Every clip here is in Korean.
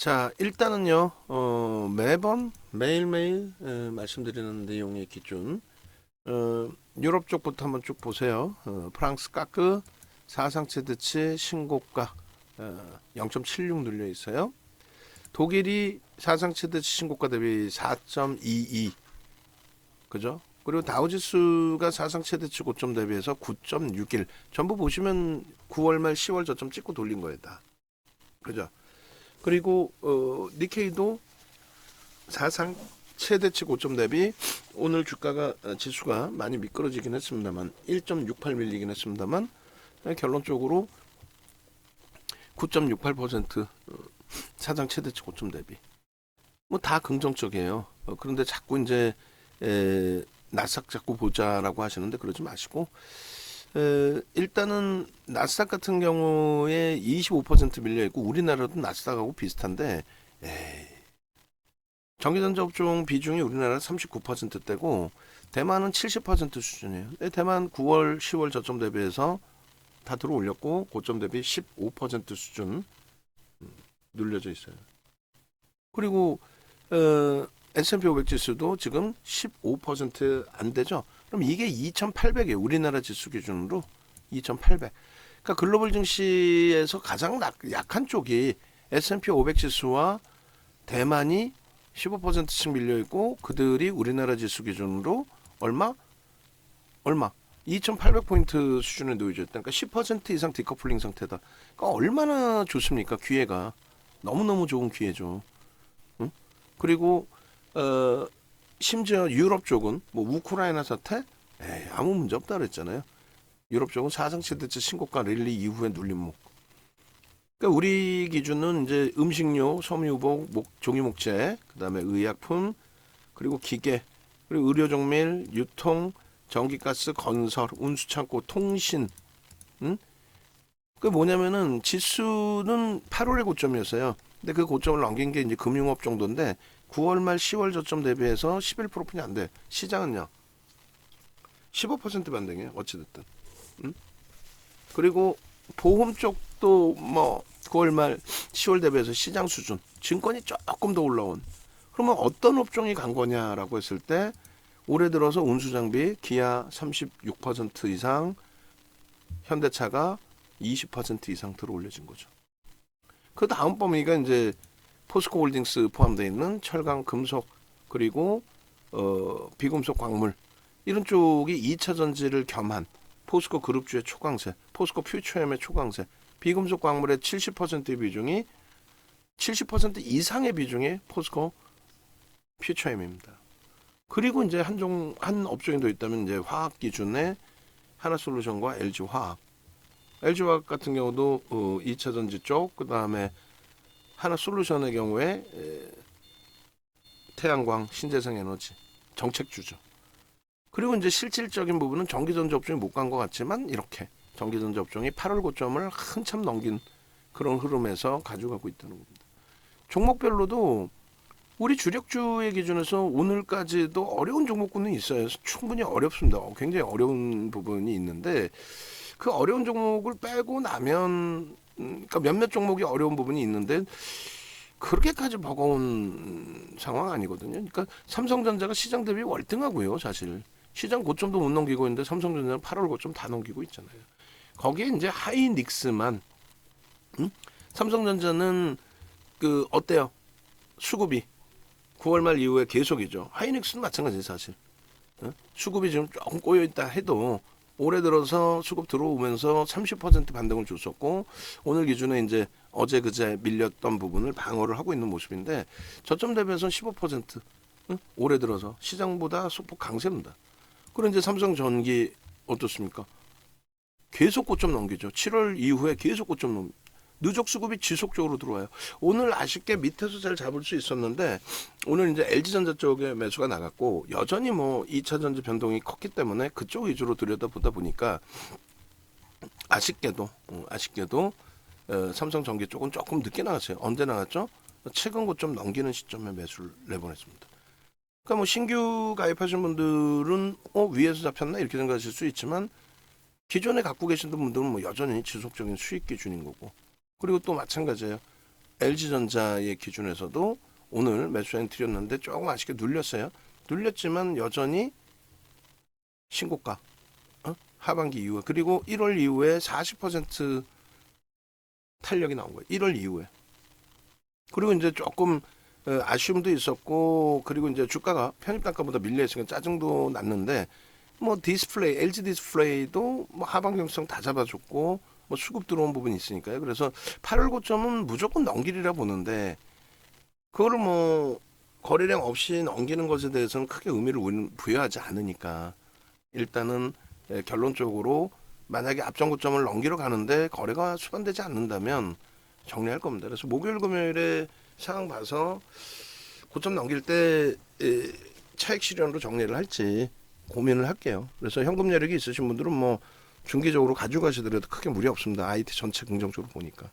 자, 일단은요, 매번, 매일매일, 말씀드리는 내용의 기준, 유럽 쪽부터 한번 쭉 보세요. 프랑스 까크, 사상체드치 신고가, 0.76 눌려 있어요. 독일이 사상체드치 신고가 대비 4.22, 그죠? 그리고 다우지수가 사상체드치 고점 대비해서 9.61. 전부 보시면 9월 말 10월 저점 찍고 돌린 거예요, 다. 그죠? 그리고 니케이도 사상 최대치 고점 대비 오늘 주가가 지수가 많이 미끄러지긴 했습니다만 1.68 밀리긴 했습니다만 결론적으로 9.68% 사상 최대치 고점 대비 뭐 다 긍정적이에요. 그런데 자꾸 이제 나스닥 자꾸 보자라고 하시는데 그러지 마시고 일단은 나스닥 같은 경우에 25% 밀려 있고 우리나라도 나스닥하고 비슷한데 전기전자 업종 비중이 우리나라 39%대고 대만은 70% 수준이에요. 대만 9월, 10월 저점 대비해서 다 들어올렸고 고점 대비 15% 수준 눌려져 있어요. 그리고 S&P 500 지수도 지금 15%안 되죠. 그럼 이게 2,800이에요. 우리나라 지수 기준으로 2,800. 그러니까 글로벌 증시에서 가장 약한 쪽이 S&P 500 지수와 대만이 15%씩 밀려 있고 그들이 우리나라 지수 기준으로 얼마? 2,800포인트 수준에 놓여져 있다. 그러니까 10% 이상 디커플링 상태다. 그러니까 얼마나 좋습니까? 기회가. 너무너무 좋은 기회죠. 응? 그리고 심지어 유럽 쪽은 뭐 우크라이나 사태 아무 문제 없다 그랬잖아요. 유럽 쪽은 사상체대치 신고가 랠리 이후에 눌림목. 그러니까 우리 기준은 이제 음식료, 섬유복, 종이목재, 그다음에 의약품, 그리고 기계, 그리고 의료종밀, 유통, 전기가스, 건설, 운수창고, 통신. 응? 그 뭐냐면은 지수는 8월의 고점이었어요. 근데 그 고점을 넘긴 게 이제 금융업 정도인데 9월 말 10월 저점 대비해서 11%뿐이 안 돼. 시장은요. 15% 반등이에요. 어찌됐든. 응? 그리고 보험 쪽도 뭐 9월 말 10월 대비해서 시장 수준. 증권이 조금 더 올라온. 그러면 어떤 업종이 간 거냐라고 했을 때 올해 들어서 운수장비 기아 36% 이상, 현대차가 20% 이상 들어 올려진 거죠. 그 다음 범위가 이제 포스코홀딩스 포함되어 있는 철강, 금속, 그리고 비금속 광물 이런 쪽이 2차 전지를 겸한 포스코 그룹주의 초강세, 포스코 퓨처엠의 초강세, 비금속 광물의 70%의 비중이 70% 이상의 비중이 포스코 퓨처엠입니다. 그리고 이제 한 업종이 더 있다면 이제 화학 기준의 하나솔루션과 LG화학. LG화학 같은 경우도 2차 전지 쪽, 그 다음에 하나솔루션의 경우에 태양광, 신재생 에너지, 정책주죠. 그리고 이제 실질적인 부분은 전기전자 업종이 못 간 것 같지만 이렇게 전기전자 업종이 8월 고점을 한참 넘긴 그런 흐름에서 가져가고 있다는 겁니다. 종목별로도 우리 주력주의 기준에서 오늘까지도 어려운 종목군은 있어요. 충분히 어렵습니다. 굉장히 어려운 부분이 있는데 그 어려운 종목을 빼고 나면 그러니까 몇몇 종목이 어려운 부분이 있는데 그렇게까지 버거운 상황 아니거든요. 그러니까 삼성전자가 시장 대비 월등하고요. 사실 시장 고점도 못 넘기고 있는데 삼성전자는 8월 고점 다 넘기고 있잖아요. 거기에 이제 하이닉스만 삼성전자는 그 어때요? 수급이 9월 말 이후에 계속이죠. 하이닉스는 마찬가지 사실. 수급이 지금 조금 꼬여 있다 해도 올해 들어서 수급 들어오면서 30% 반등을 줬었고 오늘 기준에 이제 어제 그제 밀렸던 부분을 방어를 하고 있는 모습인데 저점 대비해서 15% 올해 들어서 시장보다 소폭 강세입니다. 그리고 이제 삼성전기 어떻습니까? 계속 고점 넘기죠. 7월 이후에 계속 고점 넘. 누적 수급이 지속적으로 들어와요. 오늘 아쉽게 밑에서 잘 잡을 수 있었는데 오늘 이제 LG전자 쪽에 매수가 나갔고 여전히 뭐 2차 전지 변동이 컸기 때문에 그쪽 위주로 들여다보다 보니까 아쉽게도 삼성전기 쪽은 조금 늦게 나갔어요. 언제 나갔죠? 최근 고점 넘기는 시점에 매수를 내보냈습니다. 그러니까 뭐 신규 가입하신 분들은 위에서 잡혔나 이렇게 생각하실 수 있지만 기존에 갖고 계신 분들은 뭐 여전히 지속적인 수익 기준인 거고 그리고 또 마찬가지예요. LG전자의 기준에서도 오늘 매수 엔트리였는데 조금 아쉽게 눌렸어요. 눌렸지만 여전히 신고가. 하반기 이후에. 그리고 1월 이후에 40% 탄력이 나온 거예요. 1월 이후에. 그리고 이제 조금 아쉬움도 있었고, 그리고 이제 주가가 편입 단가보다 밀려 있으니까 짜증도 났는데, 뭐 디스플레이, LG 디스플레이도 뭐 하방 경성 다 잡아줬고, 뭐 수급 들어온 부분이 있으니까요. 그래서 8월 고점은 무조건 넘기리라 보는데, 그거를 뭐 거래량 없이 넘기는 것에 대해서는 크게 의미를 우리는 부여하지 않으니까 일단은 결론적으로 만약에 앞전 고점을 넘기러 가는데 거래가 수반되지 않는다면 정리할 겁니다. 그래서 목요일 금요일에 상황 봐서 고점 넘길 때 차익 실현으로 정리를 할지 고민을 할게요. 그래서 현금 여력이 있으신 분들은 뭐 중기적으로 가져가시더라도 크게 무리 없습니다. IT 전체 긍정적으로 보니까.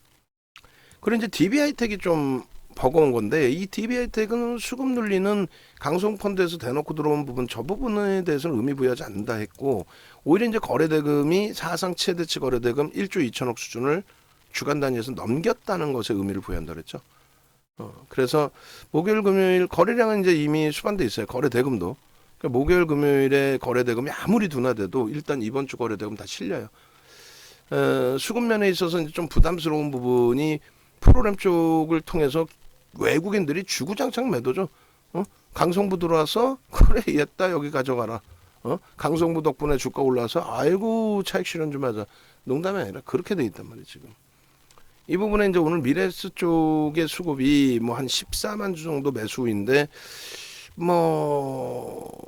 그리고 이제 DB하이텍이 좀 버거운 건데, 이 DB하이텍은 수급 눌리는 강성펀드에서 대놓고 들어온 부분, 저 부분에 대해서는 의미 부여하지 않는다 했고, 오히려 이제 거래대금이 사상 최대치 거래대금 1조 2천억 수준을 주간 단위에서 넘겼다는 것에 의미를 부여한다 그랬죠. 그래서 목요일 금요일 거래량은 이제 이미 수반돼 있어요. 거래대금도. 그러니까 목요일 금요일에 거래대금이 아무리 둔화돼도 일단 이번 주 거래대금 다 실려요. 수급면에 있어서 이제 좀 부담스러운 부분이 프로그램 쪽을 통해서 외국인들이 주구장창 매도죠. 강성부 들어와서 그래 얘다 여기 가져가라. 강성부 덕분에 주가 올라서 아이고 차익 실현 좀 하자. 농담이 아니라 그렇게 돼 있단 말이에요 지금. 이 부분에 이제 오늘 미래에스 쪽의 수급이 뭐 한 14만 주 정도 매수인데 뭐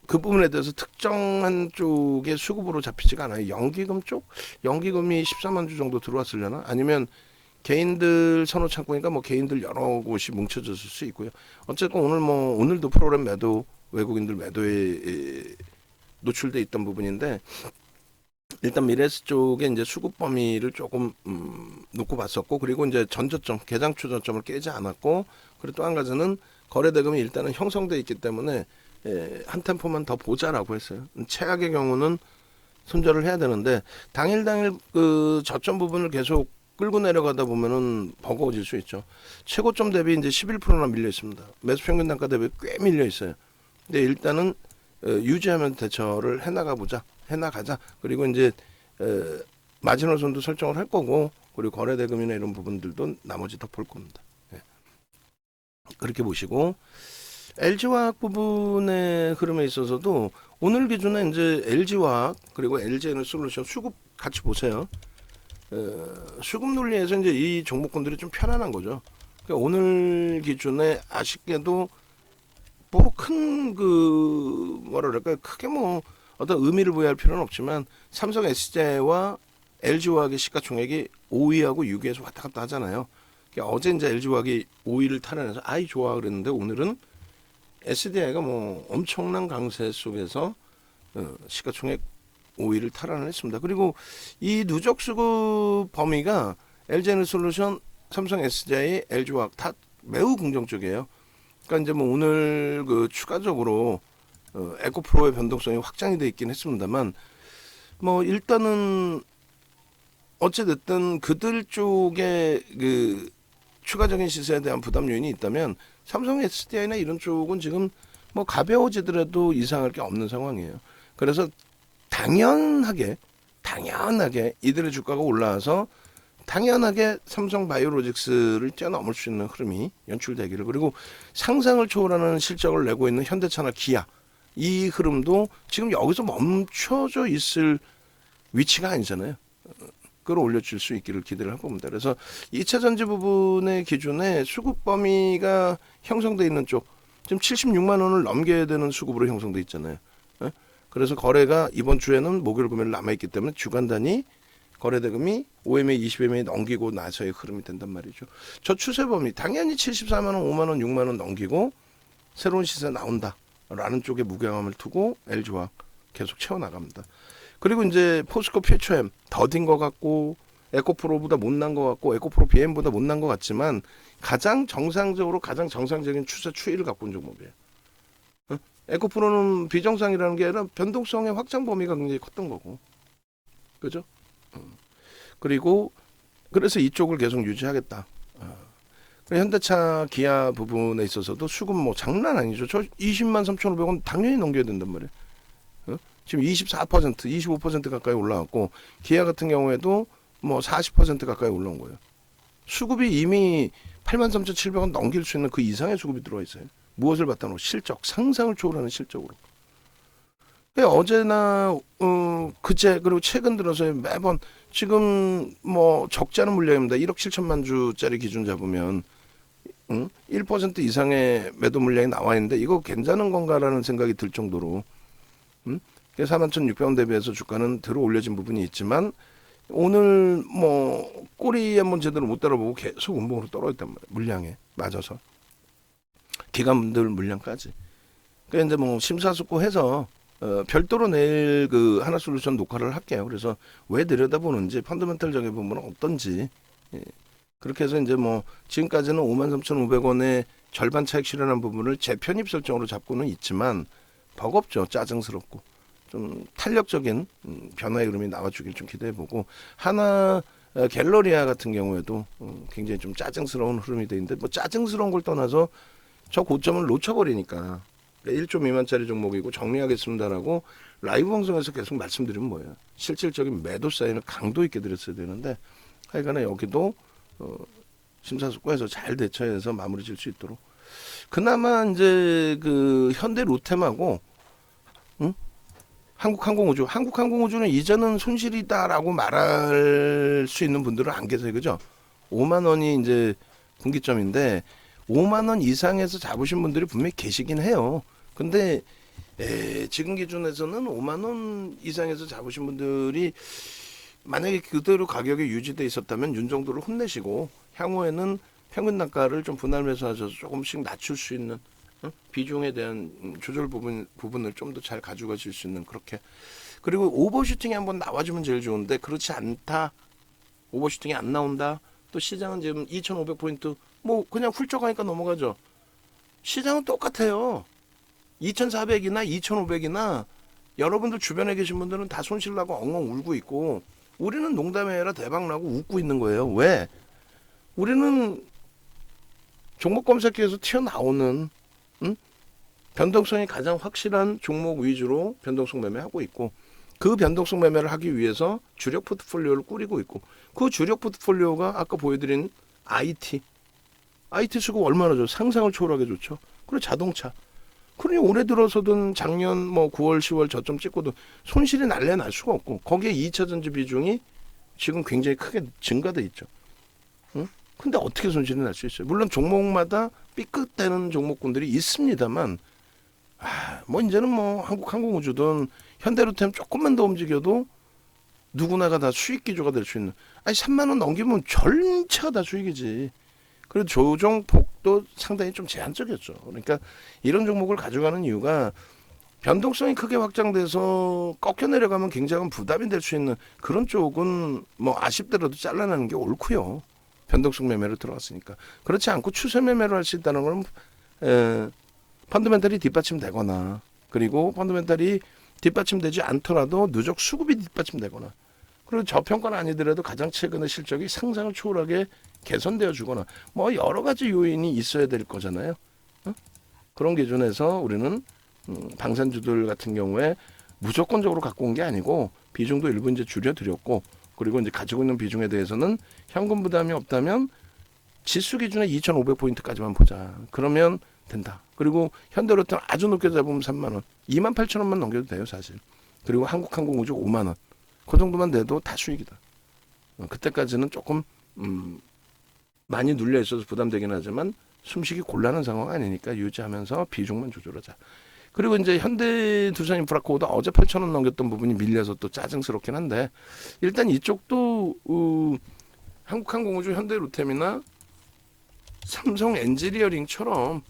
그 부분에 대해서 특정한 쪽의 수급으로 잡히지가 않아요. 연기금 쪽? 연기금이 14만 주 정도 들어왔으려나? 아니면 개인들 선호 창구니까 뭐 개인들 여러 곳이 뭉쳐졌을 수 있고요. 어쨌든 오늘 뭐 오늘도 프로그램 매도 외국인들 매도에 노출돼 있던 부분인데 일단 미래스 쪽에 이제 수급 범위를 조금 놓고 봤었고, 그리고 이제 전저점 개장초 저점을 깨지 않았고, 그리고 또 한 가지는 거래대금이 일단은 형성돼 있기 때문에 한 템포만 더 보자라고 했어요. 최악의 경우는 손절을 해야 되는데 당일 그 저점 부분을 계속 끌고 내려가다 보면은 버거워질 수 있죠. 최고점 대비 이제 11%나 밀려 있습니다. 매수 평균 단가 대비 꽤 밀려 있어요. 근데 일단은 유지하면 대처를 해나가자. 그리고 이제 마지노 선도 설정을 할 거고, 그리고 거래 대금이나 이런 부분들도 나머지 더 볼 겁니다. 그렇게 보시고 LG화학 부분의 흐름에 있어서도 오늘 기준에 이제 LG화학 그리고 LG에너지솔루션 수급 같이 보세요. 수급 논리에서 이제 이 종목군들이 좀 편안한 거죠. 그러니까 오늘 기준에 아쉽게도 뭐 큰 뭐랄까 크게 뭐 어떤 의미를 부여할 필요는 없지만 삼성 SDI와 LG화학의 시가총액이 5위하고 6위에서 왔다 갔다 하잖아요. 그러니까 어제 이제 LG화학이 5위를 탈환해서 아이 좋아 그랬는데 오늘은 SDI가 뭐 엄청난 강세 속에서 시가총액 5위를 탈환을 했습니다. 그리고 이 누적 수급 범위가 LG에너지솔루션, 삼성 SDI, LG화학 다 매우 긍정적이에요. 그러니까 이제 뭐 오늘 추가적으로 에코프로의 변동성이 확장이 돼 있긴 했습니다만 뭐 일단은 어찌됐든 그들 쪽에 추가적인 시세에 대한 부담 요인이 있다면 삼성 SDI나 이런 쪽은 지금 뭐 가벼워지더라도 이상할 게 없는 상황이에요. 그래서 당연하게 이들의 주가가 올라와서 당연하게 삼성 바이오로직스를 뛰어넘을 수 있는 흐름이 연출되기를, 그리고 상상을 초월하는 실적을 내고 있는 현대차나 기아, 이 흐름도 지금 여기서 멈춰져 있을 위치가 아니잖아요. 끌어올려줄 수 있기를 기대를 할 겁니다. 그래서 2차 전지 부분의 기준에 수급 범위가 형성되어 있는 쪽, 지금 76만 원을 넘겨야 되는 수급으로 형성되어 있잖아요. 그래서 거래가 이번 주에는 목요일 금요일 남아있기 때문에 주간 단위 거래대금이 5MA, 20MA 넘기고 나서의 흐름이 된단 말이죠. 저 추세 범위 당연히 74만 원, 5만 원, 6만 원 넘기고 새로운 시세 나온다라는 쪽에 무게감을 두고 LG화학 계속 채워나갑니다. 그리고 이제 포스코 퓨처엠 더딘 것 같고 에코프로보다 못난 것 같고 에코프로 BM보다 못난 것 같지만 가장 정상적인 추세 추이를 갖고 있는 종목이에요. 에코프로는 비정상이라는 게 아니라 변동성의 확장 범위가 굉장히 컸던 거고, 그죠? 그리고 그래서 이쪽을 계속 유지하겠다. 현대차, 기아 부분에 있어서도 수급 뭐 장난 아니죠. 저 20만 3,500원 당연히 넘겨야 된단 말이에요. 어? 지금 24%, 25% 가까이 올라왔고 기아 같은 경우에도 뭐 40% 가까이 올라온 거예요. 수급이 이미 83,700원 넘길 수 있는 그 이상의 수급이 들어와 있어요. 무엇을 바탕으로? 실적, 상상을 초월하는 실적으로. 어제나 그제 그리고 최근 들어서 매번 지금 뭐 적지 않은 물량입니다. 1억 7천만 주짜리 기준 잡으면 1% 이상의 매도 물량이 나와 있는데 이거 괜찮은 건가라는 생각이 들 정도로 41,600원 대비해서 주가는 들어 올려진 부분이 있지만 오늘 뭐 꼬리 한번 제대로 못 따라보고 계속 운봉으로 떨어졌단 말이에요. 물량에 맞아서 기관분들 물량까지. 그러니까 이제 뭐 심사숙고해서 별도로 내일 그 하나솔루션 녹화를 할게요. 그래서 왜 들여다보는지 펀더멘탈적인 부분은 어떤지 그렇게 해서 이제 뭐 지금까지는 53,500원의 절반 차익 실현한 부분을 재편입 설정으로 잡고는 있지만 버겁죠. 짜증스럽고 좀 탄력적인 변화의 흐름이 나와주길 좀 기대해보고 하나 갤러리아 같은 경우에도 굉장히 좀 짜증스러운 흐름이 돼 있는데 뭐 짜증스러운 걸 떠나서 저 고점을 놓쳐버리니까 1조 미만짜리 종목이고 정리하겠습니다라고 라이브 방송에서 계속 말씀드리면 뭐예요. 실질적인 매도 사인을 강도 있게 드렸어야 되는데 하여간에 여기도 심사숙고해서 잘 대처해서 마무리 질 수 있도록 그나마 이제 그 현대 로템하고 한국항공우주는 이제는 손실이다라고 말할 수 있는 분들은 안 계세요. 그죠? 5만 원이 이제 분기점인데 5만 원 이상에서 잡으신 분들이 분명히 계시긴 해요. 근데 지금 기준에서는 5만 원 이상에서 잡으신 분들이 만약에 그대로 가격이 유지돼 있었다면 윤 정도를 혼내시고 향후에는 평균 단가를 좀 분할 매수하셔서 조금씩 낮출 수 있는 비중에 대한 조절 부분을 좀 더 잘 가져가실 수 있는 그렇게. 그리고 오버슈팅이 한번 나와주면 제일 좋은데 그렇지 않다. 오버슈팅이 안 나온다. 또 시장은 지금 2,500포인트 뭐 그냥 훌쩍 하니까 넘어가죠. 시장은 똑같아요. 2,400이나 2,500이나 여러분들 주변에 계신 분들은 다 손실나고 엉엉 울고 있고 우리는 농담이 아니라 대박나고 웃고 있는 거예요. 왜? 우리는 종목 검색기에서 튀어나오는 변동성이 가장 확실한 종목 위주로 변동성 매매하고 있고 그 변동성 매매를 하기 위해서 주력 포트폴리오를 꾸리고 있고 그 주력 포트폴리오가 아까 보여드린 IT 수급 얼마나 좋죠? 상상을 초월하게 좋죠. 그리고 자동차. 그러니 올해 들어서든 작년 뭐 9월 10월 저점 찍고도 손실이 날래 날 수가 없고 거기에 2차 전지 비중이 지금 굉장히 크게 증가돼 있죠. 근데 어떻게 손실이 날 수 있어요? 물론 종목마다 삐끗대는 종목군들이 있습니다만 뭐 이제는 뭐 한국항공우주든 현대로템 조금만 더 움직여도 누구나가 다 수익 기조가 될 수 있는 3만 원 넘기면 전체가 다 수익이지. 그리고 조정폭도 상당히 좀 제한적이었죠. 그러니까 이런 종목을 가져가는 이유가 변동성이 크게 확장돼서 꺾여 내려가면 굉장한 부담이 될 수 있는 그런 쪽은 뭐 아쉽더라도 잘라내는 게 옳고요. 변동성 매매로 들어갔으니까. 그렇지 않고 추세 매매를 할 수 있다는 건 펀더멘탈이 뒷받침되거나 그리고 펀더멘탈이 뒷받침되지 않더라도 누적 수급이 뒷받침되거나 그리고 저평가는 아니더라도 가장 최근의 실적이 상상을 초월하게 개선되어 주거나 뭐 여러 가지 요인이 있어야 될 거잖아요. 그런 기준에서 우리는 방산주들 같은 경우에 무조건적으로 갖고 온 게 아니고 비중도 일부 이제 줄여드렸고 그리고 이제 가지고 있는 비중에 대해서는 현금 부담이 없다면 지수 기준에 2,500포인트까지만 보자. 그러면 된다. 그리고 현대로템 아주 높게 잡으면 3만 원, 28,000원만 넘겨도 돼요 사실. 그리고 한국항공우주 5만 원. 그 정도만 돼도 다 수익이다. 그때까지는 조금 많이 눌려 있어서 부담되긴 하지만 숨쉬기 곤란한 상황 아니니까 유지하면서 비중만 조절하자. 그리고 이제 현대두산인프라코도 어제 8,000원 넘겼던 부분이 밀려서 또 짜증스럽긴 한데 일단 이쪽도 한국항공우주, 현대로템이나 삼성 엔지니어링처럼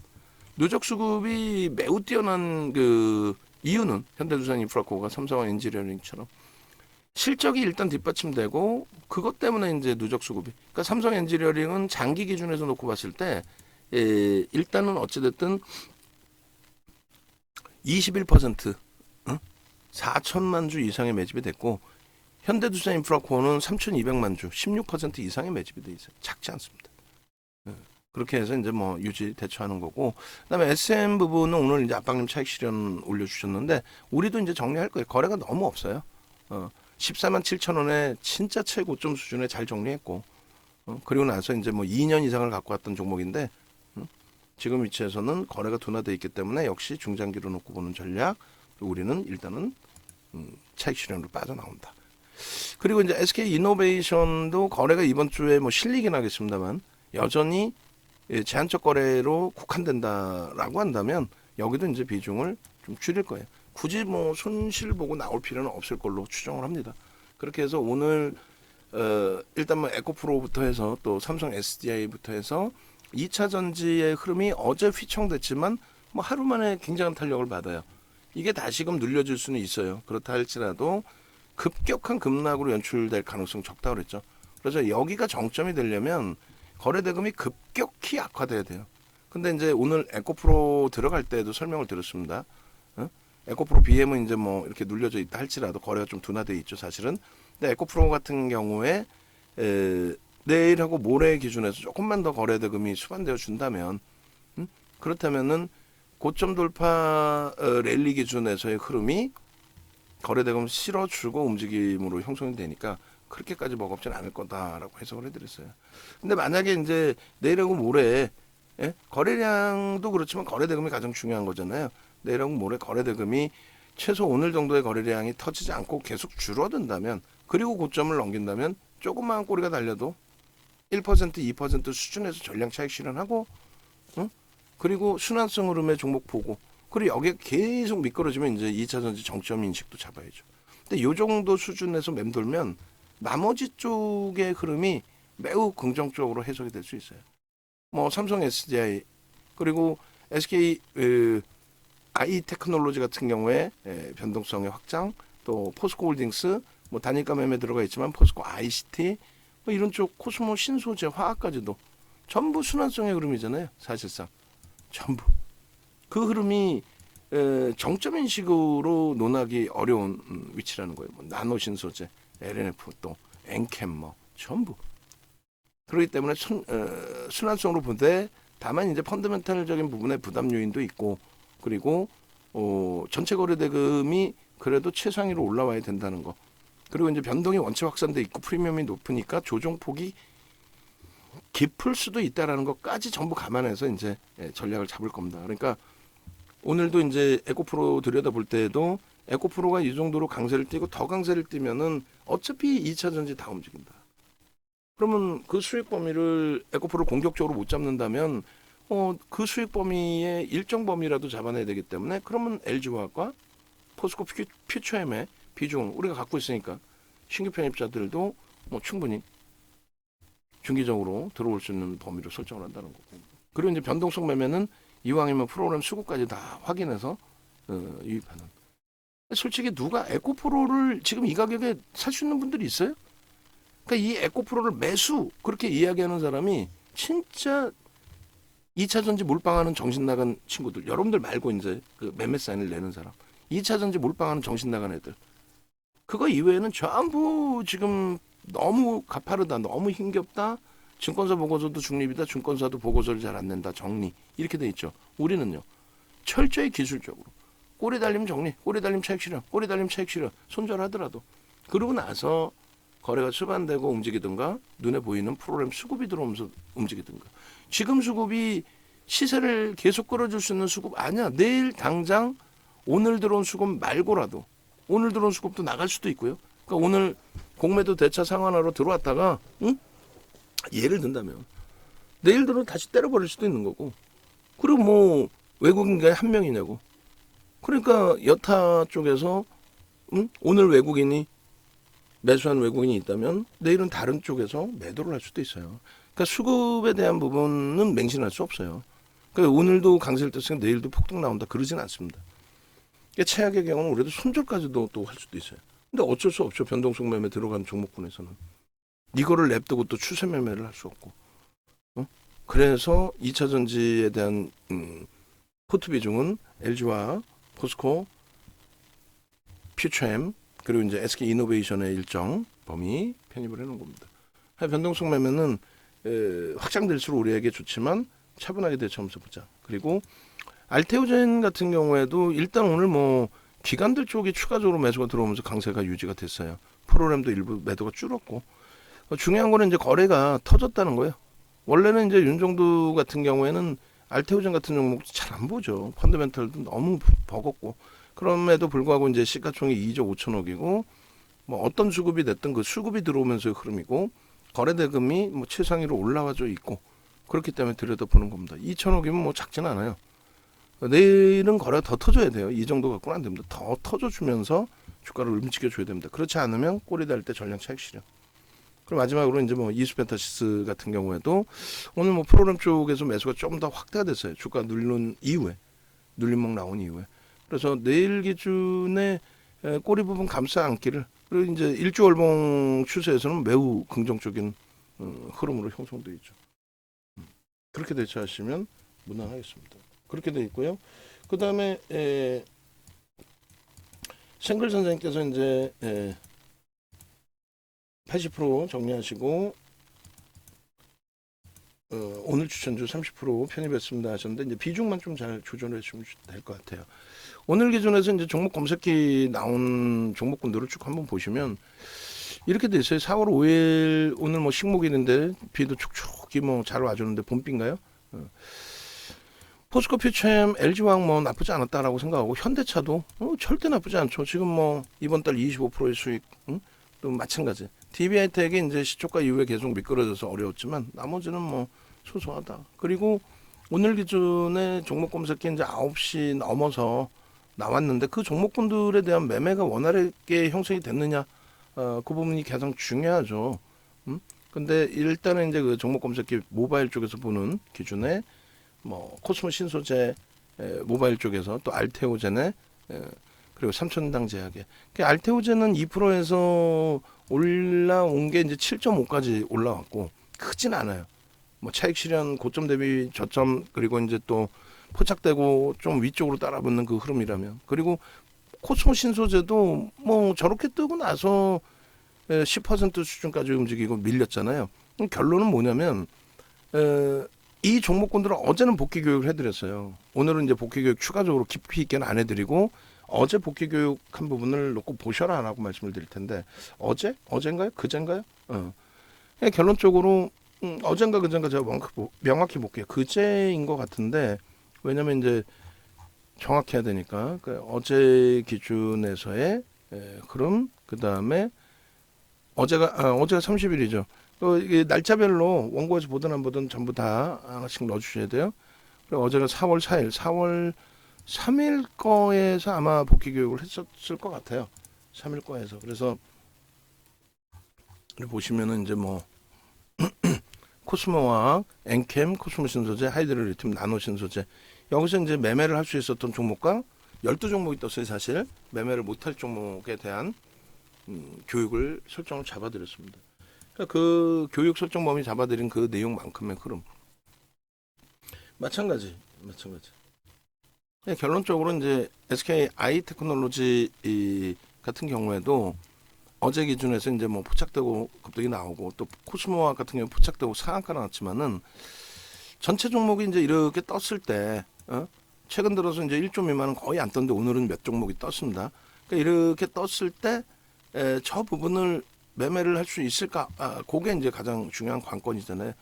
누적 수급이 매우 뛰어난 그 이유는 현대두산인프라코가 삼성 엔지니어링처럼 실적이 일단 뒷받침되고 그것 때문에 이제 누적 수급이. 그러니까 삼성 엔지니어링은 장기 기준에서 놓고 봤을 때 일단은 어찌됐든 21% 4천만 주 이상의 매집이 됐고 현대두산인프라코어는 3,200만 주 16% 이상의 매집이 돼 있어요. 작지 않습니다. 그렇게 해서 이제 뭐 유지 대처하는 거고, 그다음에 SM 부분은 오늘 이제 압박림 차익 실현 올려주셨는데 우리도 이제 정리할 거예요. 거래가 너무 없어요. 14만 7천 원에 진짜 최고점 수준에 잘 정리했고, 그리고 나서 이제 뭐 2년 이상을 갖고 왔던 종목인데, 지금 위치에서는 거래가 둔화돼 있기 때문에 역시 중장기로 놓고 보는 전략. 우리는 일단은 차익 실현으로 빠져나온다. 그리고 이제 SK 이노베이션도 거래가 이번 주에 뭐 실리긴 하겠습니다만 여전히 제한적 거래로 국한된다라고 한다면 여기도 이제 비중을 좀 줄일 거예요. 굳이 뭐 손실 보고 나올 필요는 없을 걸로 추정을 합니다. 그렇게 해서 오늘 일단 뭐 에코프로부터 해서 또 삼성 SDI부터 해서 2차 전지의 흐름이 어제 휘청됐지만 뭐 하루 만에 굉장한 탄력을 받아요. 이게 다시금 눌려질 수는 있어요. 그렇다 할지라도 급격한 급락으로 연출될 가능성 적다고 그랬죠. 그래서 여기가 정점이 되려면 거래대금이 급격히 악화돼야 돼요. 근데 이제 오늘 에코프로 들어갈 때도 설명을 드렸습니다. 에코프로 BM은 이제 뭐 이렇게 눌려져 있다 할지라도 거래가 좀 둔화돼 있죠, 사실은. 근데 에코프로 같은 경우에 내일하고 모레 기준에서 조금만 더 거래대금이 수반되어 준다면, 그렇다면은 고점 돌파 랠리 기준에서의 흐름이 거래대금 실어주고 움직임으로 형성이 되니까 그렇게까지 버겁진 않을 거다라고 해석을 해드렸어요. 근데 만약에 이제 내일하고 모레 거래량도 그렇지만 거래대금이 가장 중요한 거잖아요. 내일하고 모레 거래대금이 최소 오늘 정도의 거래량이 터지지 않고 계속 줄어든다면, 그리고 고점을 넘긴다면 조금만 꼬리가 달려도 1%, 2% 수준에서 전량 차익 실현하고, 그리고 순환성 흐름의 종목 보고, 그리고 여기에 계속 미끄러지면 이제 2차 전지 정점 인식도 잡아야죠. 근데 이 정도 수준에서 맴돌면 나머지 쪽의 흐름이 매우 긍정적으로 해석이 될 수 있어요. 뭐 삼성 SDI 그리고 SK 아이테크놀로지 같은 경우에 변동성의 확장, 또 포스코홀딩스 뭐 단일가 매매 들어가 있지만 포스코 ICT 뭐 이런 쪽 코스모 신소재 화학까지도 전부 순환성의 흐름이잖아요. 사실상 전부 그 흐름이 정점 인식으로 논하기 어려운 위치라는 거예요. 뭐 나노 신소재, LNF 또 엔캠 뭐 전부. 그렇기 때문에 순환성으로 보되 다만 이제 펀더멘탈적인 부분에 부담 요인도 있고, 그리고 전체 거래 대금이 그래도 최상위로 올라와야 된다는 거. 그리고 이제 변동이 원체 확산돼 있고 프리미엄이 높으니까 조정폭이 깊을 수도 있다라는 것까지 전부 감안해서 이제 전략을 잡을 겁니다. 그러니까 오늘도 이제 에코프로 들여다볼 때에도 에코프로가 이 정도로 강세를 띠고 더 강세를 띠면은 어차피 2차 전지 다 움직인다. 그러면 그 수익 범위를 에코프로를 공격적으로 못 잡는다면 그 수익 범위의 일정 범위라도 잡아내야 되기 때문에, 그러면 LG화학과 포스코 퓨처엠의 비중 우리가 갖고 있으니까 신규 편입자들도 뭐 충분히 중기적으로 들어올 수 있는 범위로 설정을 한다는 거고. 그리고 이제 변동성 매매는 이왕이면 프로그램 수급까지 다 확인해서 유입하는. 솔직히 누가 에코프로를 지금 이 가격에 살 수 있는 분들이 있어요? 그러니까 이 에코프로를 매수 그렇게 이야기하는 사람이 진짜 2차 전지 몰빵하는 정신 나간 친구들, 여러분들 말고 이제 그 매매 사인을 내는 사람, 2차 전지 몰빵하는 정신 나간 애들, 그거 이외에는 전부 지금 너무 가파르다, 너무 힘겹다, 증권사 보고서도 중립이다, 증권사도 보고서를 잘 안 낸다, 정리 이렇게 돼 있죠. 우리는요 철저히 기술적으로 꼬리 달림 정리, 꼬리 달림 차익 실현, 꼬리 달림 차익 실현 손절하더라도 그러고 나서 거래가 수반되고 움직이든가 눈에 보이는 프로그램 수급이 들어오면서 움직이든가. 지금 수급이 시세를 계속 끌어줄 수 있는 수급 아니야. 내일 당장 오늘 들어온 수급 말고라도 오늘 들어온 수급도 나갈 수도 있고요. 그러니까 오늘 공매도 대차 상환하러 들어왔다가 예를 든다면 내일 들어 다시 때려버릴 수도 있는 거고. 그리고 뭐 외국인가 한 명이냐고. 그러니까 여타 쪽에서 오늘 외국인이 매수한 외국인이 있다면 내일은 다른 쪽에서 매도를 할 수도 있어요. 그러니까 수급에 대한 부분은 맹신할 수 없어요. 그러니까 오늘도 강세를 떴으니까 내일도 폭등 나온다 그러진 않습니다. 그러니까 최악의 경우는 우리도 손절까지도 또 할 수도 있어요. 근데 어쩔 수 없죠. 변동성 매매 들어간 종목군에서는 이거를 냅두고 또 추세 매매를 할 수 없고. 그래서 2차 전지에 대한 포트 비중은 LG와 포스코, 퓨처엠 그리고 이제 SK 이노베이션의 일정 범위 편입을 해놓은 겁니다. 변동성 매매는 확장될수록 우리에게 좋지만 차분하게 대처하면서 보자. 그리고 알테오젠 같은 경우에도 일단 오늘 뭐 기관들 쪽이 추가적으로 매수가 들어오면서 강세가 유지가 됐어요. 프로그램도 일부 매도가 줄었고 중요한 거는 이제 거래가 터졌다는 거예요. 원래는 이제 윤정두 같은 경우에는 알테오젠 같은 종목 잘 안 보죠. 펀더멘털도 너무 버겁고 그럼에도 불구하고 이제 시가총액 2조 5천억이고 뭐 어떤 수급이 됐든 그 수급이 들어오면서의 흐름이고 거래 대금이 뭐 최상위로 올라와져 있고 그렇기 때문에 들여다보는 겁니다. 2천억이면 뭐 작진 않아요. 내일은 거래가 더 터져야 돼요. 이 정도 갖고는 안 됩니다. 더 터져주면서 주가를 움직여줘야 됩니다. 그렇지 않으면 꼴이 될 때 전량 차익 실현. 그리고 마지막으로 이제 뭐 이수펜타시스 같은 경우에도 오늘 뭐 프로그램 쪽에서 매수가 좀 더 확대가 됐어요. 주가 눌린 이후에 눌림목 나온 이후에. 그래서 내일 기준에 꼬리 부분 감싸 안기를 그리고 이제 일주월봉 추세에서는 매우 긍정적인 흐름으로 형성되어 있죠. 그렇게 대처하시면 무난하겠습니다. 그렇게 되어 있고요. 그 다음에 생글 선생님께서 이제 80% 정리하시고 오늘 추천주 30% 편입했습니다 하셨는데 이제 비중만 좀 잘 조절해 주시면 될 것 같아요. 오늘 기준에서 이제 종목 검색기 나온 종목군들을 쭉 한번 보시면 이렇게 돼 있어요. 4월 5일 오늘 뭐 식목일인데 비도 촉촉히 뭐 잘 와주는데 봄비인가요? 포스코 퓨처엠, LG화학 뭐 나쁘지 않았다라고 생각하고 현대차도 절대 나쁘지 않죠. 지금 뭐 이번 달 25%의 수익 또 마찬가지. DB하이텍이 이제 시초가 이후에 계속 미끄러져서 어려웠지만 나머지는 뭐 소소하다. 그리고 오늘 기준에 종목 검색기 이제 9시 넘어서 나왔는데 그 종목군들에 대한 매매가 원활하게 형성이 됐느냐 그 부분이 가장 중요하죠. 근데 일단은 이제 그 종목 검색기 모바일 쪽에서 보는 기준에 뭐 코스모 신소재 모바일 쪽에서 또 알테오젠에 그리고 삼천당 제약에 알테오젠은 2%에서 올라온 게 이제 7.5까지 올라왔고 크진 않아요. 뭐 차익 실현 고점 대비 저점 그리고 이제 또 포착되고 좀 위쪽으로 따라붙는 그 흐름이라면 그리고 코스모 신소재도 뭐 저렇게 뜨고 나서 10% 수준까지 움직이고 밀렸잖아요. 결론은 뭐냐면 이 종목군들은 어제는 복귀 교육을 해드렸어요. 오늘은 이제 복귀 교육 추가적으로 깊이 있게는 안 해드리고 어제 복귀 교육한 부분을 놓고 보셔라 안 하고 말씀을 드릴 텐데 어젠가요? 그젠가요? 결론적으로 어젠가 그젠가 제가 명확히 볼게요. 그제인 것 같은데 왜냐면 이제 정확히 해야 되니까 어제 기준에서의 흐름 그 다음에 어제가 30일이죠. 이게 날짜별로 원고에서 보든 안 보든 전부 다 하나씩 넣어주셔야 돼요. 그리고 어제가 4월 4일, 4월 3일 거에서 아마 복귀 교육을 했었을 것 같아요. 3일 거에서. 그래서 보시면은 이제 뭐 코스모화학, 엔캠, 코스모 신소재, 하이드로리튬, 나노 신소재 여기서 이제 매매를 할 수 있었던 종목과 12종목이 떴어요. 사실 매매를 못할 종목에 대한 교육을 설정을 잡아드렸습니다. 그 교육 설정 범위 잡아드린 그 내용만큼의 흐름 마찬가지. 결론적으로 이제 SK 아이테크놀로지 같은 경우에도 어제 기준에서 이제 뭐 포착되고 급등이 나오고 또 코스모화 같은 경우 포착되고 상한가 나왔지만은 전체 종목이 이제 이렇게 떴을 때 최근 들어서 이제 1조 미만은 거의 안 떴는데 오늘은 몇 종목이 떴습니다. 그러니까 이렇게 떴을 때 저 부분을 매매를 할 수 있을까? 그게 이제 가장 중요한 관건이잖아요.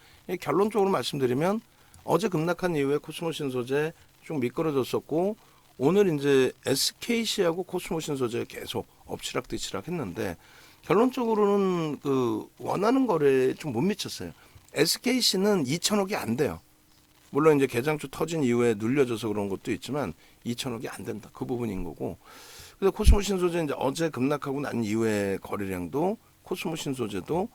결론적으로 말씀드리면 어제 급락한 이후에 코스모 신소재 좀 미끄러졌었고 오늘 이제 SKC하고 코스모 신소재 계속 엎치락 뒤치락 했는데 결론적으로는 그 원하는 거래에 좀 못 미쳤어요. SKC는 2천억이 안 돼요. 물론 이제 개장주 터진 이후에 눌려져서 그런 것도 있지만 2천억이 안 된다. 그 부분인 거고. 그래서 코스모 신소재 이제 어제 급락하고 난 이후에 거래량도 코스모 신소재도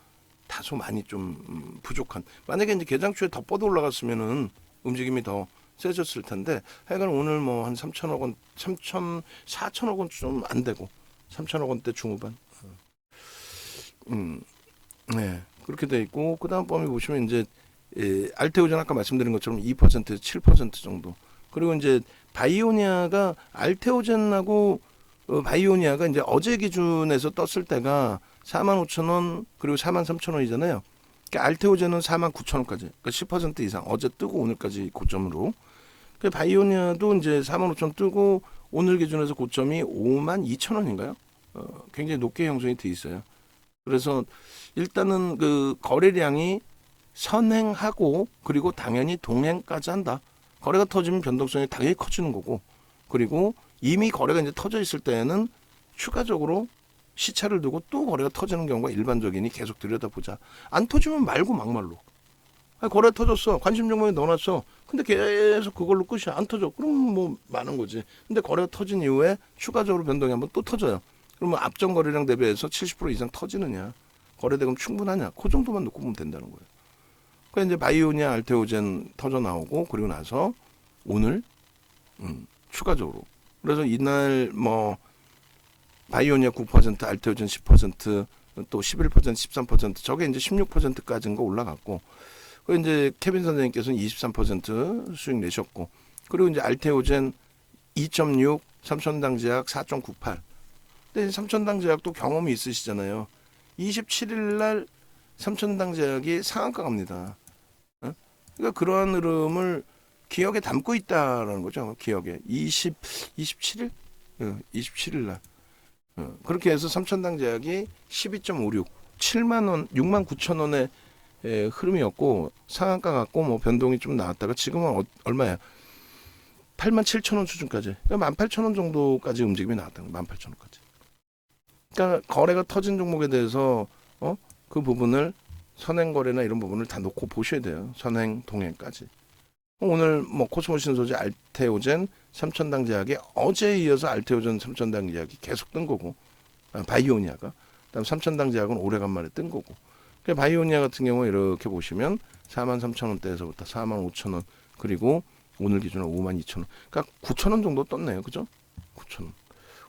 다소 많이 좀 부족한. 만약에 이제 개장주에 더 뻗어 올라갔으면은 움직임이 더 세졌을 텐데 하여간 오늘 뭐 한 3천억 원, 4천억 원 좀 안 되고 3천억 원대 중후반. 네. 그렇게 돼 있고 그다음 범위 보시면 이제 알테오젠 아까 말씀드린 것처럼 2%에서 7% 정도. 그리고 이제 바이오니아가 알테오젠하고 바이오니아가 이제 어제 기준에서 떴을 때가 45,000원 그리고 43,000원이잖아요. 그러니까 알테오젠은 49,000원까지, 그러니까 10% 이상 어제 뜨고 오늘까지 고점으로. 그 바이오니아도 이제 45,000원 뜨고 오늘 기준에서 고점이 52,000원인가요? 굉장히 높게 형성이 돼 있어요. 그래서 일단은 그 거래량이 선행하고 그리고 당연히 동행까지 한다. 거래가 터지면 변동성이 당연히 커지는 거고, 그리고 이미 거래가 이제 터져 있을 때에는 추가적으로 시차를 두고 또 거래가 터지는 경우가 일반적이니 계속 들여다보자. 안 터지면 말고 막말로. 아니, 거래 터졌어. 관심 종목에 넣어놨어. 근데 계속 그걸로 끝이야. 안 터져. 그럼 뭐 많은 거지. 근데 거래가 터진 이후에 추가적으로 변동이 한번 또 터져요. 그러면 앞전 거래량 대비해서 70% 이상 터지느냐. 거래대금 충분하냐. 그 정도만 놓고 보면 된다는 거예요. 그러니까 이제 바이오니아 알테오젠 터져 나오고 그리고 나서 오늘 추가적으로. 그래서 이날 뭐 바이오니아 9%, 알테오젠 10%, 또 11%, 13%, 저게 이제 16%까지인 거 올라갔고, 그 이제 케빈 선생님께서는 23% 수익 내셨고, 그리고 이제 알테오젠 2.6, 삼천당 제약 4.98. 근데 삼천당 제약도 경험이 있으시잖아요. 27일 날 삼천당 제약이 상한가 갑니다. 그러니까 그러한 흐름을 기억에 담고 있다라는 거죠. 기억에 27일, 27일 날. 그렇게 해서 삼천당 제약이 12.56, 7만 원, 6만 9천 원의 흐름이었고 상한가 갖고 뭐 변동이 좀 나왔다가 지금은 얼마야? 8만 7천 원 수준까지, 그러니까 18,000원 정도까지 움직임이 나왔다는 거예요. 18,000원까지. 그러니까 거래가 터진 종목에 대해서 그 부분을 선행 거래나 이런 부분을 다 놓고 보셔야 돼요. 선행 동행까지. 오늘 뭐 코스모 신소재 알테오젠 삼천당 제약이 어제에 이어서 알테오젠 삼천당 제약이 계속 뜬 거고, 바이오니아가 그다음 삼천당 제약은 오래간만에 뜬 거고. 그러니까 바이오니아 같은 경우 이렇게 보시면 43,000원대에서부터 45,000원, 그리고 오늘 기준으로 52,000원, 그러니까 9,000원 정도 떴네요. 그죠? 9,000원,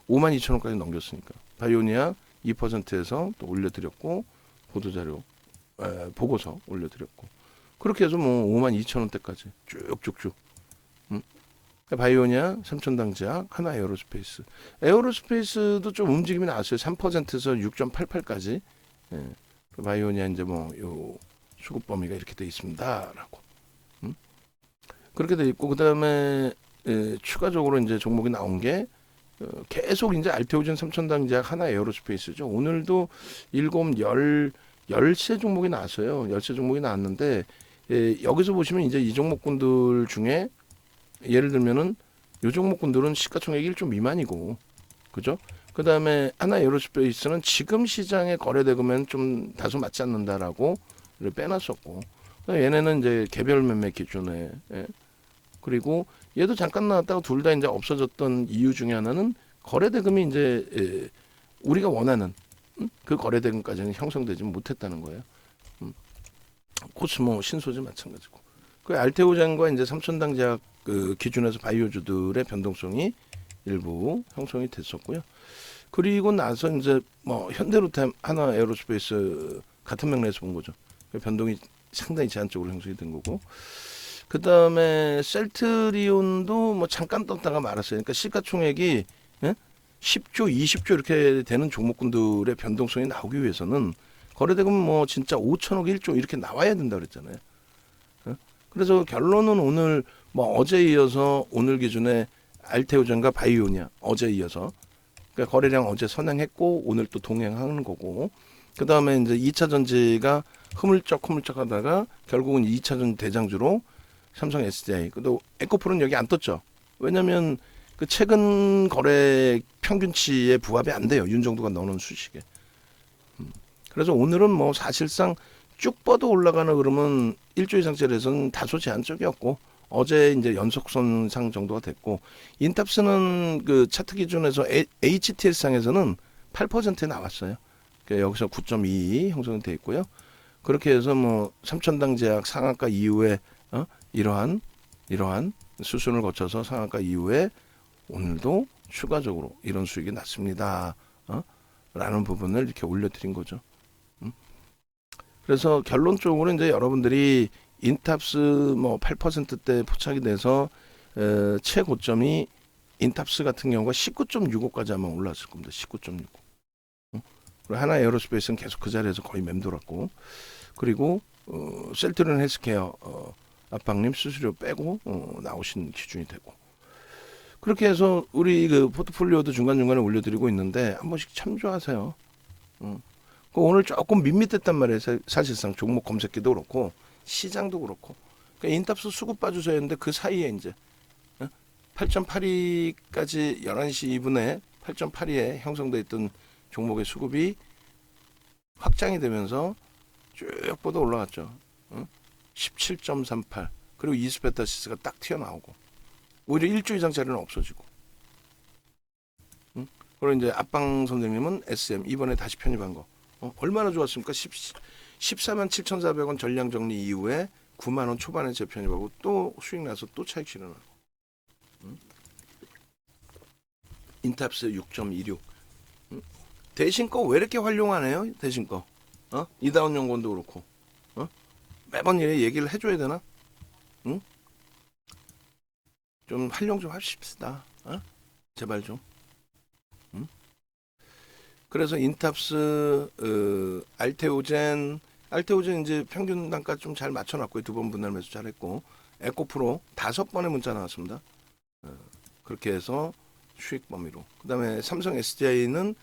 52,000원까지 넘겼으니까 바이오니아 2%에서 또 올려드렸고, 보도자료 보고서 올려드렸고, 그렇게 해서 뭐 52,000원대까지 쭉쭉쭉. 바이오니아, 삼천당 제약, 하나 에어로스페이스. 에어로스페이스도 좀 움직임이 나왔어요. 3%에서 6.88까지. 바이오니아 이제 뭐 요 수급 범위가 이렇게 돼 있습니다라고. 그렇게 돼 있고, 그다음에 추가적으로 이제 종목이 나온 게 계속 이제 알테오젠 삼천당 제약, 하나 에어로스페이스죠. 오늘도 7, 10세 종목이 나왔어요. 10세 종목이 나왔는데, 여기서 보시면 이제 이 종목군들 중에 예를 들면은 이 종목군들은 시가총액 1조 미만이고, 그죠? 그 다음에 하나 에어로스페이스는 지금 시장의 거래대금엔 좀 다소 맞지 않는다라고 빼놨었고, 얘네는 이제 개별 매매 기준에, 그리고 얘도 잠깐 나왔다가 둘 다 이제 없어졌던 이유 중에 하나는 거래대금이 이제 우리가 원하는 그 거래대금까지는 형성되지 못했다는 거예요. 코스모 신소재 마찬가지고. 그 알테오젠과 이제 삼천당 제약 그 기준에서 바이오주들의 변동성이 일부 형성이 됐었고요. 그리고 나서 이제 뭐 현대로템, 하나 에어로스페이스 같은 맥락에서 본 거죠. 그 변동이 상당히 제한적으로 형성이 된 거고. 그 다음에 셀트리온도 뭐 잠깐 떴다가 말았어요. 그러니까 시가총액이 10조, 20조 이렇게 되는 종목군들의 변동성이 나오기 위해서는 거래대금 뭐 진짜 5천억, 1조 이렇게 나와야 된다 그랬잖아요. 그래서 결론은 오늘 뭐 어제 이어서 오늘 기준에 알테오젠과 바이오니아 어제 이어서, 그러니까 거래량 어제 선행했고 오늘 또 동행하는 거고, 그 다음에 이제 2차 전지가 흐물쩍 하다가 결국은 2차 전지 대장주로 삼성 SDI, 또 에코프로는 여기 안 떴죠. 왜냐면 그 최근 거래 평균치에 부합이 안 돼요. 윤정도가 넣는 수식에. 그래서 오늘은 뭐 사실상 쭉 뻗어 올라가는 흐름은 1조 이상짜리에서는 다소 제한적이었고, 어제 이제 연속선상 정도가 됐고, 인탑스는 그 차트 기준에서 HTS 상에서는 8%에 나왔어요. 그러니까 여기서 9.22 형성이 돼 있고요. 그렇게 해서 뭐 삼천당 제약 상한가 이후에 이러한 수순을 거쳐서 상한가 이후에 오늘도 추가적으로 이런 수익이 났습니다. 라는 부분을 이렇게 올려드린 거죠. 그래서 결론적으로 이제 여러분들이 인탑스 뭐 8%대 포착이 돼서 최고점이 인탑스 같은 경우가 19.65까지 아마 올랐을 겁니다. 19.65. 그리고 하나 에어로스페이스는 계속 그 자리에서 거의 맴돌았고, 그리고 셀트리온 헬스케어 압박림 수수료 빼고 나오신 기준이 되고, 그렇게 해서 우리 그 포트폴리오도 중간중간에 올려드리고 있는데 한 번씩 참조하세요. 오늘 조금 밋밋했단 말이에요. 사실상 종목 검색기도 그렇고 시장도 그렇고. 그러니까 인탑스 수급 봐주셔야 했는데 그 사이에 이제 8.82까지 11시 2분에 8.82에 형성돼 있던 종목의 수급이 확장이 되면서 쭉 뻗어 올라갔죠. 17.38. 그리고 이스페타시스가 딱 튀어나오고 오히려 1주 이상짜리는 없어지고. 그리고 이제 앞방 선생님은 SM 이번에 다시 편입한 거 얼마나 좋았습니까? 14만 7,400원 전량 정리 이후에 9만 원 초반에 재편입하고 또 수익 나서 또 차익 실현하고. 인탑스 6.26. 대신 거 왜 이렇게 활용하네요? 대신 거. 이다운 연구원도 그렇고. 매번 이래 얘기를 해줘야 되나? 응? 좀 활용 좀 합시다. 제발 좀. 그래서 인탑스, 알테오젠 이제 평균 단가 좀 잘 맞춰놨고요. 2번 분할 매수 잘했고, 에코프로 5번의 문자 나왔습니다. 그렇게 해서 수익 범위로. 그다음에 삼성 SDI는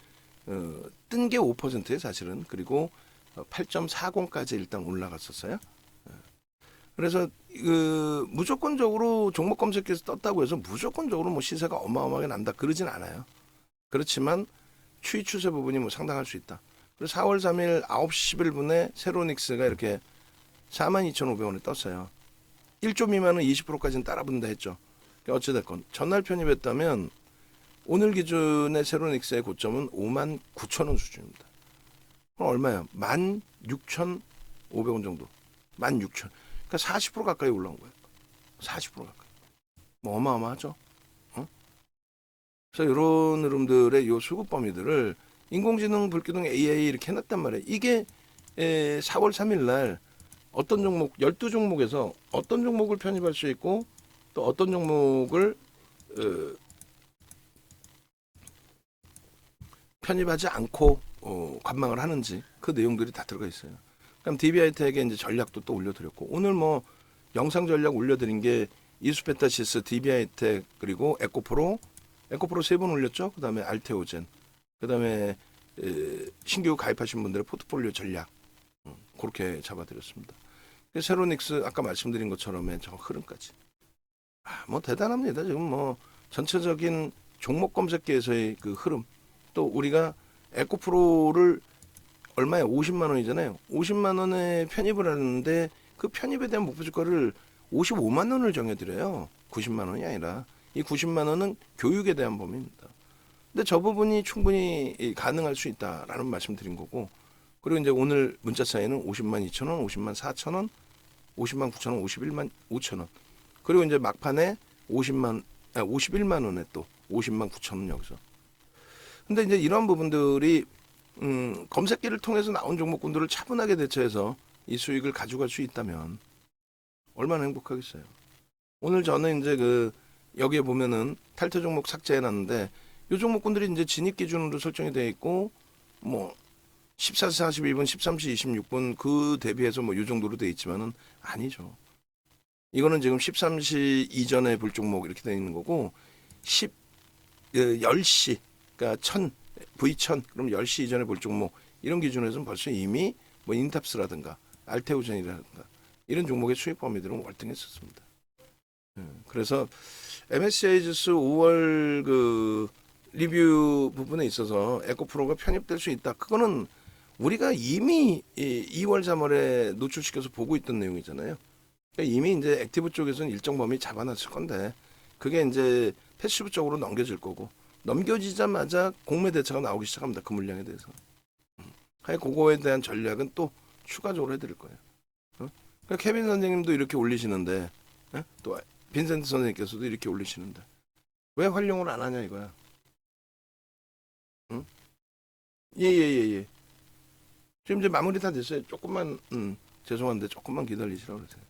뜬 게 5%예요, 사실은. 그리고 8.40까지 일단 올라갔었어요. 그래서 무조건적으로 종목 검색해서 떴다고 해서 무조건적으로 뭐 시세가 어마어마하게 난다 그러진 않아요. 그렇지만 추이 추세 부분이 뭐 상당할 수 있다. 그리고 4월 3일 9시 11분에 세로닉스가 이렇게 42,500원에 떴어요. 1조 미만은 20%까지는 따라붙는다 했죠. 어찌됐건 전날 편입했다면 오늘 기준의 세로닉스의 고점은 59,000원 수준입니다. 그럼 얼마예요? 16,500원 정도. 16,000. 그러니까 40% 가까이 올라온 거예요. 40% 가까이. 뭐 어마어마하죠. 그래서 이런 흐름들의 요 수급 범위들을 인공지능, 불기능, AI 이렇게 해놨단 말이에요. 이게 4월 3일 날 어떤 종목, 12종목에서 어떤 종목을 편입할 수 있고 또 어떤 종목을 편입하지 않고 관망을 하는지 그 내용들이 다 들어가 있어요. 그럼 DB하이텍의 이제 전략도 또 올려드렸고, 오늘 뭐 영상 전략 올려드린 게 이수페타시스, DB하이텍 그리고 에코프로 3번 올렸죠. 그 다음에 알테오젠, 그 다음에 신규 가입하신 분들의 포트폴리오 전략 그렇게 잡아드렸습니다. 세로닉스 아까 말씀드린 것처럼의 저 흐름까지 뭐 대단합니다. 지금 뭐 전체적인 종목 검색계에서의 그 흐름, 또 우리가 에코프로를 얼마에 50만 원이잖아요. 50만 원에 편입을 하는데 그 편입에 대한 목표 주가를 55만 원을 정해드려요. 90만 원이 아니라. 이 90만 원은 교육에 대한 범위입니다. 근데 저 부분이 충분히 가능할 수 있다라는 말씀 드린 거고, 그리고 이제 오늘 문자 사이는 50만 2천 원, 50만 4천 원, 50만 9천 원, 51만 5천 원. 그리고 이제 막판에 51만 원에 또 50만 9천 원 여기서. 근데 이제 이런 부분들이 검색기를 통해서 나온 종목군들을 차분하게 대처해서 이 수익을 가져갈 수 있다면 얼마나 행복하겠어요. 오늘 저는 이제 여기에 보면은 탈퇴 종목 삭제해놨는데 이 종목군들이 이제 진입 기준으로 설정이 되어 있고 뭐 14시 42분, 13시 26분 그 대비해서 뭐 이 정도로 되어 있지만은 아니죠. 이거는 지금 13시 이전에 볼 종목 이렇게 되어 있는 거고 10시 그러니까 V1000 그럼 10시 이전에 볼 종목 이런 기준에서는 벌써 이미 뭐 인탑스라든가 알테오젠이라든가 이런 종목의 수익 범위들은 월등했었습니다. 그래서 MSCI 지수 5월 그 리뷰 부분에 있어서 에코프로가 편입될 수 있다. 그거는 우리가 이미 2월 3월에 노출시켜서 보고 있던 내용이잖아요. 그러니까 이미 이제 액티브 쪽에서는 일정 범위 잡아놨을 건데 그게 이제 패시브 쪽으로 넘겨질 거고 넘겨지자마자 공매 대차가 나오기 시작합니다. 그 물량에 대해서. 하여 그거에 대한 전략은 또 추가적으로 해드릴 거예요. 그러니까 케빈 선생님도 이렇게 올리시는데 또 빈센트 선생님께서도 이렇게 올리시는데 왜 활용을 안 하냐 이거야. 응? 예. 지금 이제 마무리 다 됐어요. 조금만 죄송한데 조금만 기다리시라고 그러세요.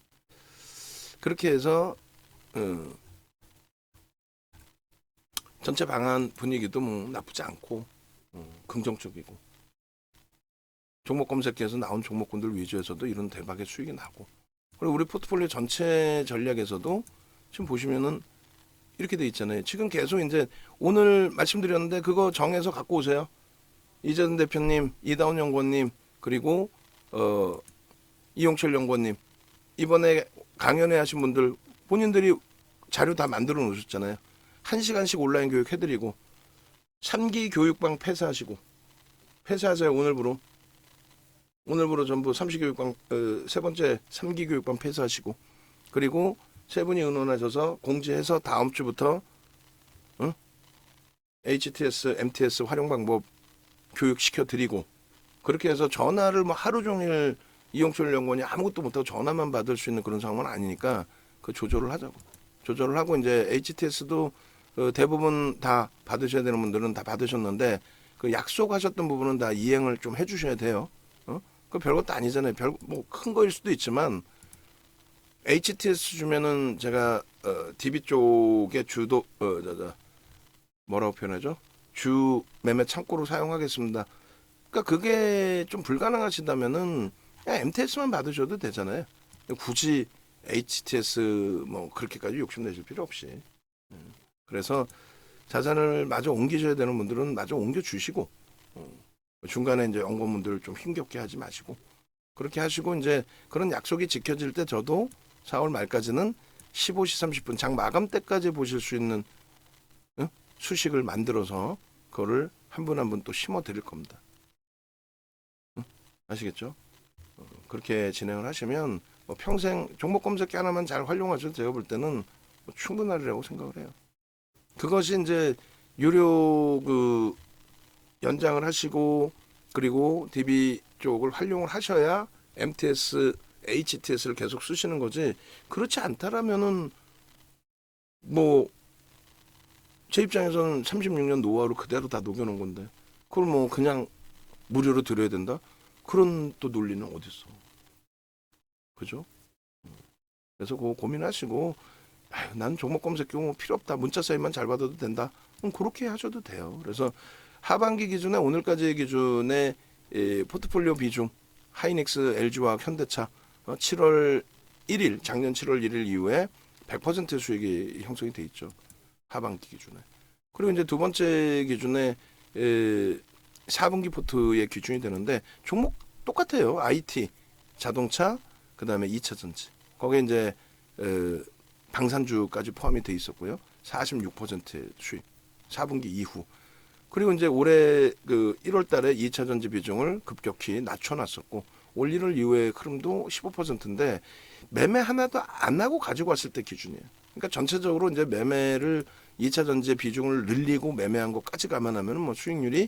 그렇게 해서 전체 방안 분위기도 뭐 나쁘지 않고 긍정적이고 종목 검색해서 나온 종목군들 위주에서도 이런 대박의 수익이 나고, 그리고 우리 포트폴리오 전체 전략에서도 지금 보시면은 이렇게 돼 있잖아요. 지금 계속 이제 오늘 말씀드렸는데 그거 정해서 갖고 오세요. 이재준 대표님, 이다운 연구원님, 그리고 이용철 연구원님, 이번에 강연회 하신 분들 본인들이 자료 다 만들어 놓으셨잖아요. 1시간씩 온라인 교육 해드리고, 3기 교육방 폐쇄하시고, 폐쇄하세요. 오늘부로 전부 3기 교육방, 세 번째 3기 교육방 폐쇄하시고, 그리고 세 분이 의논하셔서 공지해서 다음 주부터 HTS, MTS 활용 방법 교육시켜 드리고, 그렇게 해서 전화를 뭐 하루 종일 이용철 연구원이 아무것도 못하고 전화만 받을 수 있는 그런 상황은 아니니까 그 조절을 하자고. 조절을 하고, 이제 HTS도 대부분 다 받으셔야 되는 분들은 다 받으셨는데, 그 약속하셨던 부분은 다 이행을 좀 해주셔야 돼요. 그 별것도 아니잖아요. 뭐 큰 거일 수도 있지만, HTS 주면은 제가 DB 쪽의 주도 뭐라고 표현하죠? 주 매매 창고로 사용하겠습니다. 그러니까 그게 좀 불가능하시다면은 그냥 MTS만 받으셔도 되잖아요. 굳이 HTS 뭐 그렇게까지 욕심내실 필요 없이. 그래서 자산을 마저 옮기셔야 되는 분들은 마저 옮겨 주시고, 중간에 이제 연구원분들 좀 힘겹게 하지 마시고, 그렇게 하시고, 이제 그런 약속이 지켜질 때 저도 4월 말까지는 15시 30분 장 마감 때까지 보실 수 있는 수식을 만들어서 그거를 한 분 한 분 또 심어 드릴 겁니다. 아시겠죠? 그렇게 진행을 하시면 뭐 평생 종목 검색기 하나만 잘 활용하셔도 제가 볼 때는 뭐 충분하리라고 생각을 해요. 그것이 이제 유료 그 연장을 하시고, 그리고 DB 쪽을 활용을 하셔야 MTS, HTS를 계속 쓰시는 거지, 그렇지 않다라면은 뭐 제 입장에서는 36년 노하우를 그대로 다 녹여놓은 건데 그걸 뭐 그냥 무료로 드려야 된다? 그런 또 논리는 어딨어. 그죠? 그래서 그거 고민하시고, 난 종목 검색 경우 필요 없다, 문자 사인만 잘 받아도 된다, 그렇게 하셔도 돼요. 그래서 하반기 기준에, 오늘까지의 기준에 포트폴리오 비중 하이닉스, LG화학, 현대차 7월 1일, 작년 7월 1일 이후에 100% 수익이 형성이 돼 있죠. 하반기 기준에. 그리고 이제 두 번째 기준에 4분기 포트의 기준이 되는데 종목 똑같아요. IT, 자동차, 그다음에 2차 전지. 거기에 이제 방산주까지 포함이 돼 있었고요. 46%의 수익. 4분기 이후. 그리고 이제 올해 그 1월 달에 2차 전지 비중을 급격히 낮춰놨었고, 올 1월 이후의 흐름도 15%인데 매매 하나도 안 하고 가지고 왔을 때 기준이에요. 그러니까 전체적으로 이제 매매를 2차 전지의 비중을 늘리고 매매한 것까지 감안하면 뭐 수익률이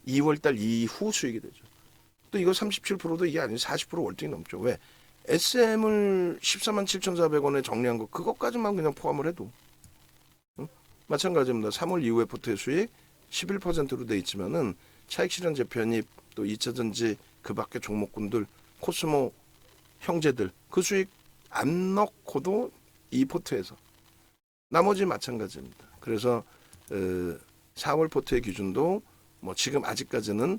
2월 달 이후 수익이 되죠. 또 이거 37%도 이게 아니고 40% 월등히 넘죠. 왜? SM을 14만 7,400원에 정리한 거 그것까지만 그냥 포함을 해도 마찬가지입니다. 3월 이후에 포트의 수익 11%로 돼 있지만은 차익 실현 재편입, 또 2차 전지 그 밖에 종목군들, 코스모 형제들 그 수익 안 넣고도 이 포트에서 나머지 마찬가지입니다. 그래서 4월 포트의 기준도 뭐 지금 아직까지는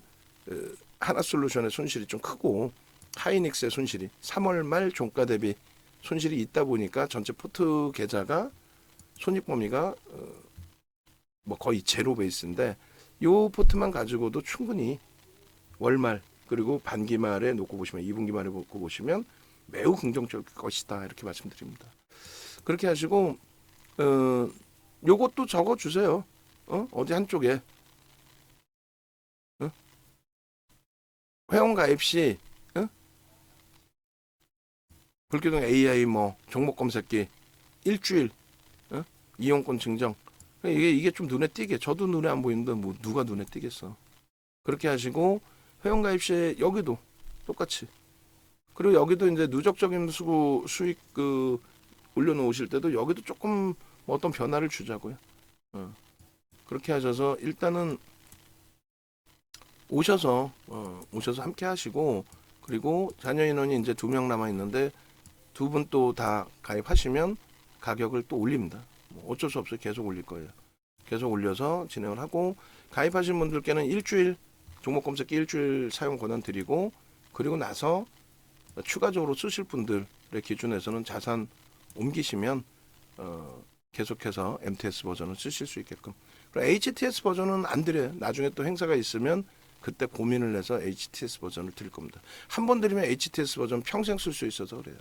하나솔루션의 손실이 좀 크고 하이닉스의 손실이 3월 말 종가 대비 손실이 있다 보니까 전체 포트 계좌가 손익 범위가 뭐 거의 제로 베이스인데, 요 포트만 가지고도 충분히 월말 그리고 반기말에 놓고 보시면, 2분기 말에 놓고 보시면 매우 긍정적일 것이다, 이렇게 말씀드립니다. 그렇게 하시고 요것도 적어 주세요. 어디 한쪽에 회원 가입 시 불기둥 AI 뭐 종목 검색기 일주일 이용권 증정, 이게 좀 눈에 띄게, 저도 눈에 안 보이는데 뭐 누가 눈에 띄겠어. 그렇게 하시고 회원 가입 시 여기도 똑같이, 그리고 여기도 이제 누적적인 수익 그 올려놓으실 때도 여기도 조금 뭐 어떤 변화를 주자고요. 그렇게 하셔서 일단은 오셔서 함께 하시고, 그리고 자녀 인원이 이제 2명 남아 있는데 2분 또 다 가입하시면 가격을 또 올립니다. 뭐 어쩔 수 없어요. 계속 올릴 거예요. 계속 올려서 진행을 하고, 가입하신 분들께는 일주일 종목 검색기 일주일 사용 권한 드리고 그리고 나서 추가적으로 쓰실 분들의 기준에서는 자산 옮기시면 계속해서 MTS 버전을 쓰실 수 있게끔. 그리고 HTS 버전은 안 드려요. 나중에 또 행사가 있으면 그때 고민을 해서 HTS 버전을 드릴 겁니다. 한 번 드리면 HTS 버전 평생 쓸 수 있어서 그래요.